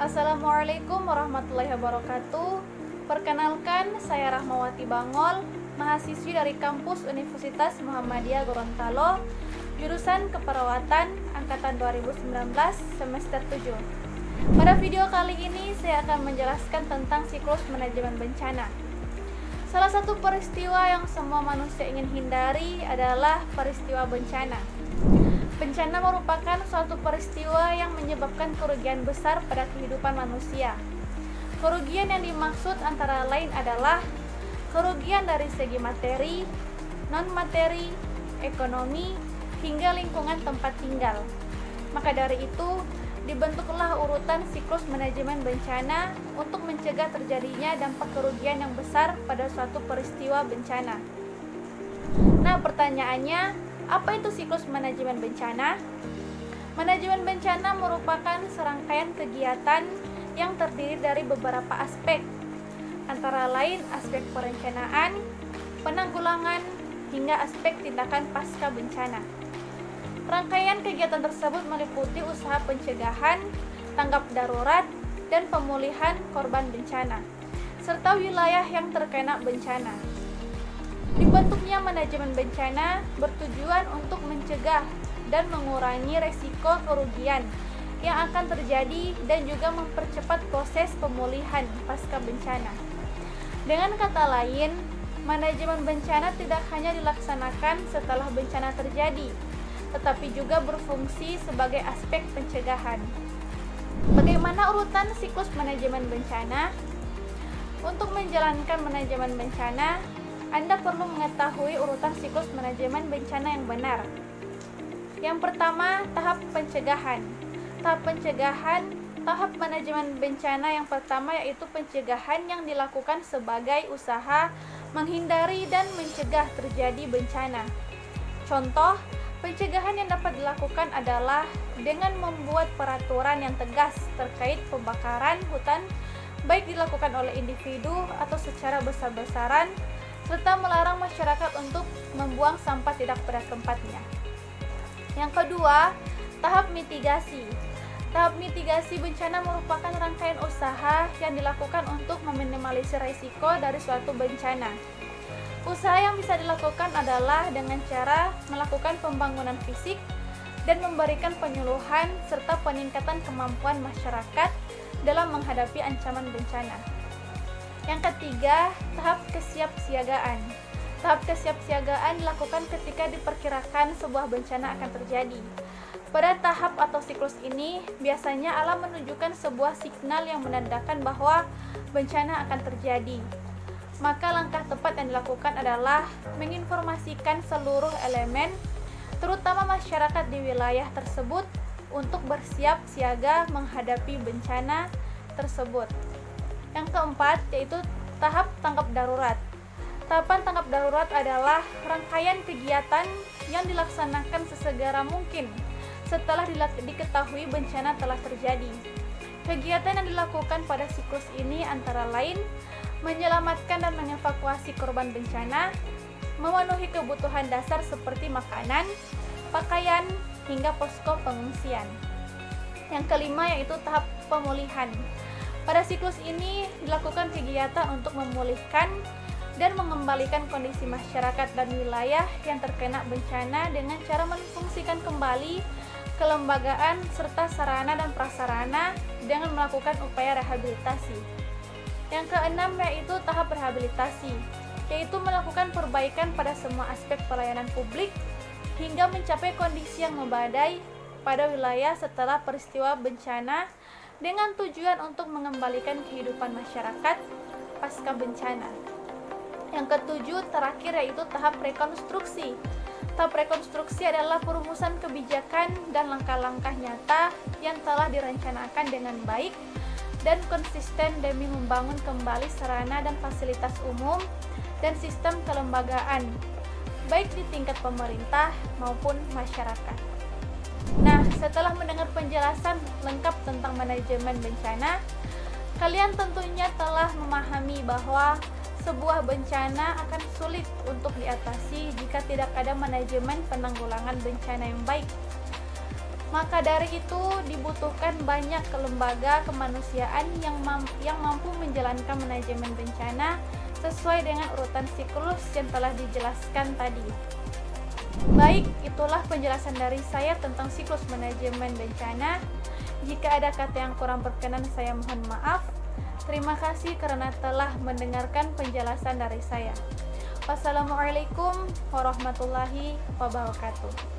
Assalamualaikum warahmatullahi wabarakatuh. Perkenalkan, saya Rahmawati Bangol, mahasiswi dari kampus Universitas Muhammadiyah Gorontalo, jurusan Keperawatan angkatan 2019 semester 7. Pada video kali ini saya akan menjelaskan tentang siklus manajemen bencana. Salah satu peristiwa yang semua manusia ingin hindari adalah peristiwa bencana. Bencana merupakan suatu peristiwa yang menyebabkan kerugian besar pada kehidupan manusia. Kerugian yang dimaksud antara lain adalah kerugian dari segi materi, non-materi, ekonomi, hingga lingkungan tempat tinggal. Maka dari itu, dibentuklah urutan siklus manajemen bencana untuk mencegah terjadinya dampak kerugian yang besar pada suatu peristiwa bencana. Nah, pertanyaannya, apa itu siklus manajemen bencana? Manajemen bencana merupakan serangkaian kegiatan yang terdiri dari beberapa aspek, antara lain aspek perencanaan, penanggulangan, hingga aspek tindakan pasca bencana. Rangkaian kegiatan tersebut meliputi usaha pencegahan, tanggap darurat, dan pemulihan korban bencana, serta wilayah yang terkena bencana. Dibentuknya manajemen bencana bertujuan untuk mencegah dan mengurangi resiko kerugian yang akan terjadi dan juga mempercepat proses pemulihan pasca bencana. Dengan kata lain, manajemen bencana tidak hanya dilaksanakan setelah bencana terjadi, tetapi juga berfungsi sebagai aspek pencegahan. Bagaimana urutan siklus manajemen bencana? Untuk menjalankan manajemen bencana, Anda perlu mengetahui urutan siklus manajemen bencana yang benar. Yang pertama, tahap pencegahan. Tahap manajemen bencana yang pertama yaitu pencegahan yang dilakukan sebagai usaha menghindari dan mencegah terjadi bencana. Contoh, pencegahan yang dapat dilakukan adalah dengan membuat peraturan yang tegas terkait pembakaran hutan, baik dilakukan oleh individu atau secara besar-besaran, serta melarang masyarakat untuk membuang sampah tidak pada tempatnya. Yang kedua, tahap mitigasi. Tahap mitigasi bencana merupakan rangkaian usaha yang dilakukan untuk meminimalisir risiko dari suatu bencana. Usaha yang bisa dilakukan adalah dengan cara melakukan pembangunan fisik dan memberikan penyuluhan serta peningkatan kemampuan masyarakat dalam menghadapi ancaman bencana. Yang ketiga, tahap kesiapsiagaan. Tahap kesiapsiagaan dilakukan ketika diperkirakan sebuah bencana akan terjadi. Pada tahap atau siklus ini, biasanya alam menunjukkan sebuah signal yang menandakan bahwa bencana akan terjadi. Maka langkah tepat yang dilakukan adalah menginformasikan seluruh elemen, terutama masyarakat di wilayah tersebut, untuk bersiap siaga menghadapi bencana tersebut. Yang keempat, yaitu tahap tanggap darurat. Tahapan tanggap darurat adalah rangkaian kegiatan yang dilaksanakan sesegera mungkin setelah diketahui bencana telah terjadi. Kegiatan yang dilakukan pada siklus ini antara lain menyelamatkan dan mengevakuasi korban bencana, memenuhi kebutuhan dasar seperti makanan, pakaian, hingga posko pengungsian. Yang kelima, yaitu tahap pemulihan. Pada siklus ini dilakukan kegiatan untuk memulihkan dan mengembalikan kondisi masyarakat dan wilayah yang terkena bencana dengan cara memfungsikan kembali kelembagaan serta sarana dan prasarana dengan melakukan upaya rehabilitasi. Yang keenam, yaitu tahap rehabilitasi, yaitu melakukan perbaikan pada semua aspek pelayanan publik hingga mencapai kondisi yang memadai pada wilayah setelah peristiwa bencana dengan tujuan untuk mengembalikan kehidupan masyarakat pasca bencana. Yang ketujuh, terakhir, yaitu tahap rekonstruksi. Tahap rekonstruksi adalah perumusan kebijakan dan langkah-langkah nyata yang telah direncanakan dengan baik dan konsisten demi membangun kembali sarana dan fasilitas umum dan sistem kelembagaan, baik di tingkat pemerintah maupun masyarakat. Nah, setelah mendengar penjelasan lengkap tentang manajemen bencana, kalian tentunya telah memahami bahwa sebuah bencana akan sulit untuk diatasi jika tidak ada manajemen penanggulangan bencana yang baik. Maka dari itu dibutuhkan banyak lembaga kemanusiaan yang mampu menjalankan manajemen bencana sesuai dengan urutan siklus yang telah dijelaskan tadi. Baik, itulah penjelasan dari saya tentang siklus manajemen bencana. Jika ada kata yang kurang berkenan, saya mohon maaf. Terima kasih karena telah mendengarkan penjelasan dari saya. Wassalamualaikum warahmatullahi wabarakatuh.